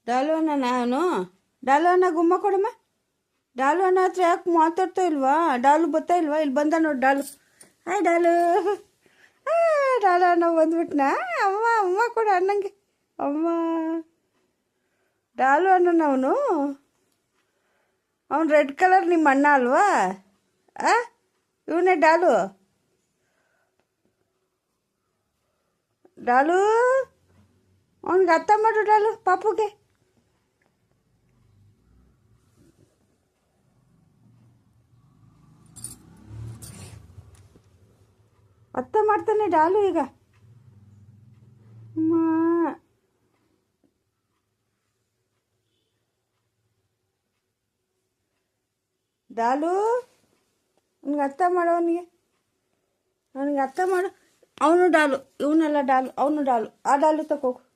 ಡಾಲು ಅಣ್ಣ ನಾನು ಡಾಲು ಅಣ್ಣ ಗುಮ್ಮ ಕೊಡಮ್ಮ. ಡಾಲು ಅಣ್ಣ ಹತ್ರ ಯಾಕೆ ಮಾತಾಡ್ತಾ ಇಲ್ವಾ? ಡಾಲು ಬರ್ತಾ ಇಲ್ವಾ? ಇಲ್ಲಿ ಬಂದ ನೋಡಿ ಡಾಲು. ಹಾಯ್ ಡಾಲು. ಡಾಲು ಅಣ್ಣ ಬಂದ್ಬಿಟ್ನಾ? ಅಮ್ಮ ಅಮ್ಮ ಕೊಡ ಅಣ್ಣಂಗೆ. ಅಮ್ಮ ಡಾಲು ಅಣ್ಣನ ಅವನು ರೆಡ್ ಕಲರ್ ನಿಮ್ಮ ಅಣ್ಣ ಅಲ್ವಾ? ಇವನೇ ಡಾಲು. ಡಾಲು ಅವನಿಗೆ ಅರ್ಥ ಮಾಡು ಡಾಲು ಪಾಪುಗೆ. ಅರ್ಥ ಮಾಡ್ತಾನೆ ಡಾಲು ಈಗ. ಡಾಲು ಅವನಿಗೆ ಅರ್ಥ ಮಾಡು. ಅವನಿಗೆ ಅರ್ಥ ಮಾಡು. ಅವನು ಡಾಲು, ಇವನೆಲ್ಲ ಡಾಲು, ಅವನು ಡಾಲು. ಆ ಡಾಲು ತಗೋಗು.